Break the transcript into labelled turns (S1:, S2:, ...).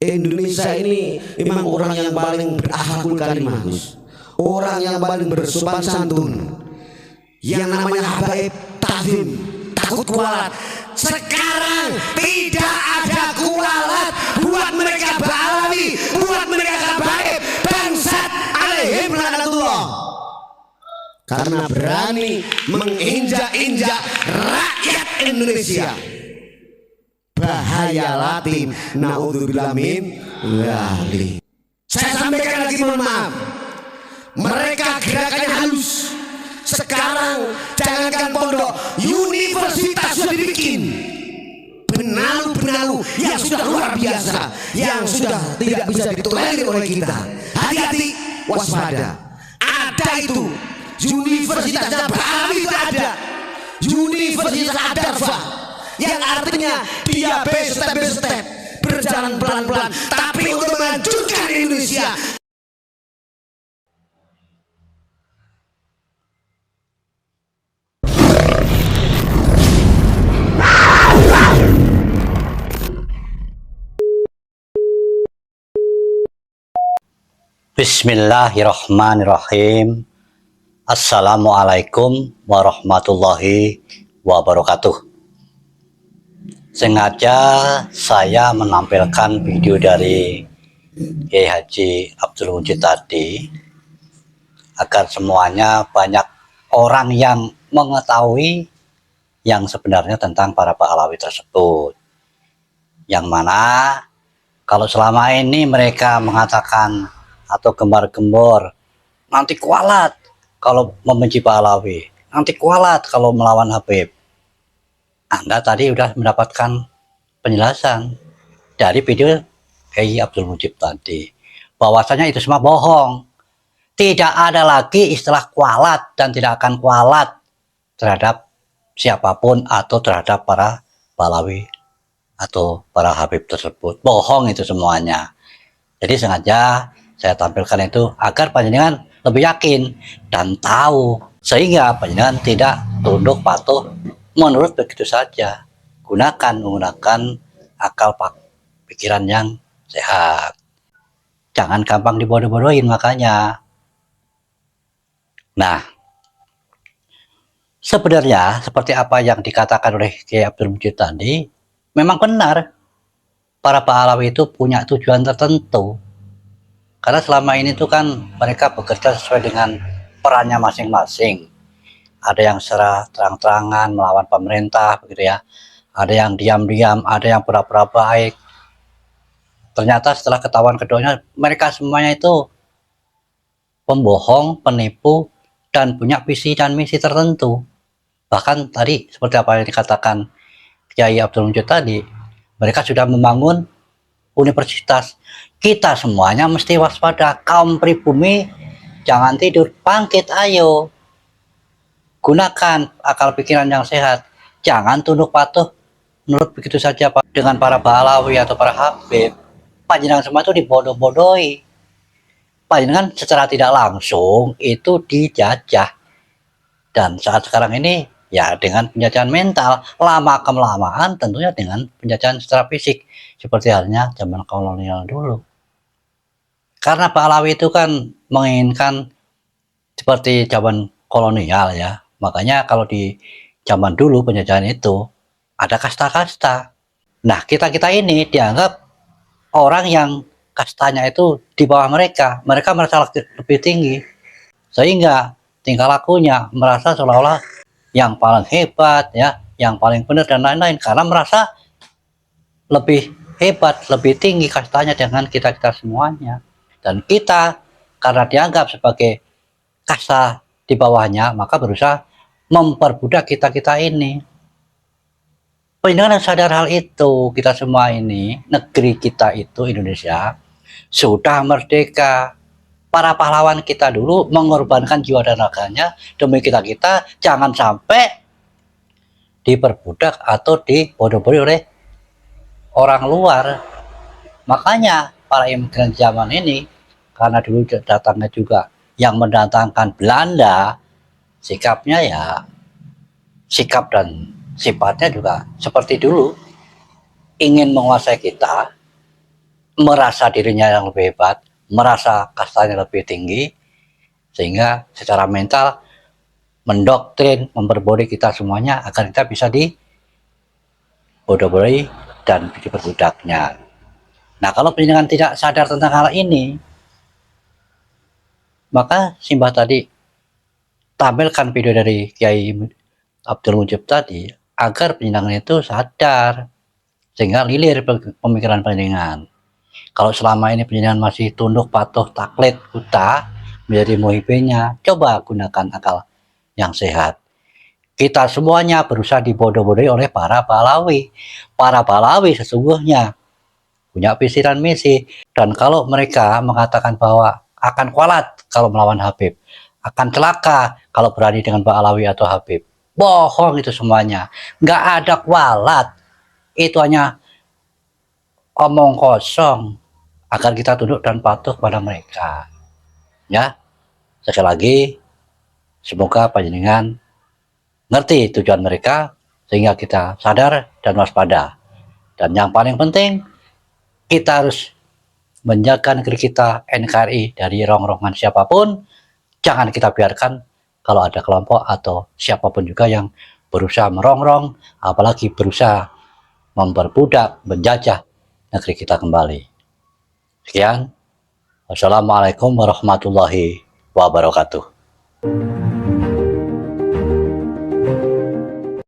S1: Indonesia ini memang orang yang paling berakhlakul karimah, Gus. Orang yang paling bersopan santun. Yang namanya habaib, tazim, takut kualat. Sekarang tidak ada kualat buat mereka Ba'alawi, buat mereka habaib, bangsat alaihim laknatullah. Karena berani menginjak-injak rakyat Indonesia. Bahaya latin, naudzubillah min dzalik. Saya sampaikan lagi, mohon maaf. Mereka gerakannya halus. Sekarang jangankan pondok, universitas sudah dibikin. Benalu-benalu yang sudah luar biasa, yang sudah tidak bisa ditolerir oleh kita. Hati-hati, waspada. Ada itu. Universitasnya Ba'alawi itu ada. Universitas Ad-Darfa, yang artinya dia step by step, berjalan pelan-pelan, tapi untuk memajukan Indonesia.
S2: Bismillahirrahmanirrahim. Assalamualaikum warahmatullahi wabarakatuh. Sengaja saya menampilkan video dari Kiai Haji Abdul Mujid tadi agar semuanya banyak orang yang mengetahui yang sebenarnya tentang para Ba'alawi tersebut. Yang mana kalau selama ini mereka mengatakan atau gembar-gembor, nanti kualat kalau membenci Ba'alawi, nanti kualat kalau melawan Habib. Anda tadi sudah mendapatkan penjelasan dari video Kiai Abdul Mujib tadi, bahwasanya itu semua bohong. Tidak ada lagi istilah kualat dan tidak akan kualat terhadap siapapun atau terhadap para Ba'alawi atau para Habib tersebut. Bohong itu semuanya. Jadi sengaja saya tampilkan itu agar panjenengan lebih yakin dan tahu, sehingga panjenengan tidak tunduk patuh menurut begitu saja. Menggunakan akal pikiran yang sehat. Jangan gampang dibodoh-bodohin makanya. Nah, sebenarnya seperti apa yang dikatakan oleh Kiai Abdul Mujid tadi, memang benar. Para Ba'alawi itu punya tujuan tertentu. Karena selama ini tuh kan mereka bekerja sesuai dengan perannya masing-masing. Ada yang secara terang-terangan melawan pemerintah, begitu ya. Ada yang diam-diam, ada yang pura-pura baik. Ternyata setelah ketahuan keduanya, mereka semuanya itu pembohong, penipu, dan punya visi dan misi tertentu. Bahkan tadi seperti apa yang dikatakan Kiai Abdul Mujid tadi, mereka sudah membangun universitas. Kita semuanya mesti waspada. Kaum pribumi jangan tidur, bangkit, ayo gunakan akal pikiran yang sehat. Jangan tunduk patuh menurut begitu saja Pak dengan para Ba'alawi atau para Habib. Panjenengan semua itu dibodoh-bodohi. Panjenengan secara tidak langsung itu dijajah, dan saat sekarang ini ya dengan penjajahan mental, lama kelamaan tentunya dengan penjajahan secara fisik seperti halnya zaman kolonial dulu. Karena Ba'alawi itu kan menginginkan seperti zaman kolonial ya. Makanya kalau di zaman dulu penjajahan itu ada kasta-kasta. Nah, kita-kita ini dianggap orang yang kastanya itu di bawah mereka. Mereka merasa lebih tinggi. Sehingga tingkah lakunya merasa seolah-olah yang paling hebat ya, yang paling benar dan lain-lain, karena merasa lebih hebat, lebih tinggi kastanya dengan kita-kita semuanya. Dan kita karena dianggap sebagai kasta di bawahnya, maka berusaha memperbudak kita-kita ini. Panjenengan sadar hal itu. Kita semua ini, negeri kita itu Indonesia sudah merdeka. Para pahlawan kita dulu mengorbankan jiwa dan raganya demi kita-kita, jangan sampai diperbudak atau dibodoh-bodohi oleh orang luar. Makanya para imigran zaman ini, karena dulu datangnya juga yang mendatangkan Belanda, sikapnya ya sikap dan sifatnya juga seperti dulu, ingin menguasai kita, merasa dirinya yang lebih hebat, merasa kastanya lebih tinggi, sehingga secara mental mendoktrin, memperbodohi kita semuanya agar kita bisa dibodoh-bodohi dan diperbudaknya. Nah, kalau penjenengan tidak sadar tentang hal ini, maka Simbah tadi tampilkan video dari Kiai Abdul Mujib tadi agar penjenengan itu sadar, sehingga lilir pemikiran penjenengan. Kalau selama ini penjenengan masih tunduk patuh taklid buta menjadi muhibbinya, coba gunakan akal yang sehat. Kita semuanya berusaha dibodoh-bodohi oleh para pahlawi. Para pahlawi sesungguhnya punya visi dan misi, dan kalau mereka mengatakan bahwa akan kualat kalau melawan Habib, akan celaka kalau berani dengan Pak Alawi atau Habib, bohong itu semuanya. Nggak ada kualat, itu hanya omong kosong agar kita tunduk dan patuh pada mereka. Ya, sekali lagi semoga panjenengan ngerti tujuan mereka sehingga kita sadar dan waspada. Dan yang paling penting, kita harus menjaga negeri kita NKRI dari rongrongan siapapun. Jangan kita biarkan kalau ada kelompok atau siapapun juga yang berusaha merongrong, apalagi berusaha memperbudak, menjajah negeri kita kembali. Sekian. Wassalamualaikum warahmatullahi wabarakatuh.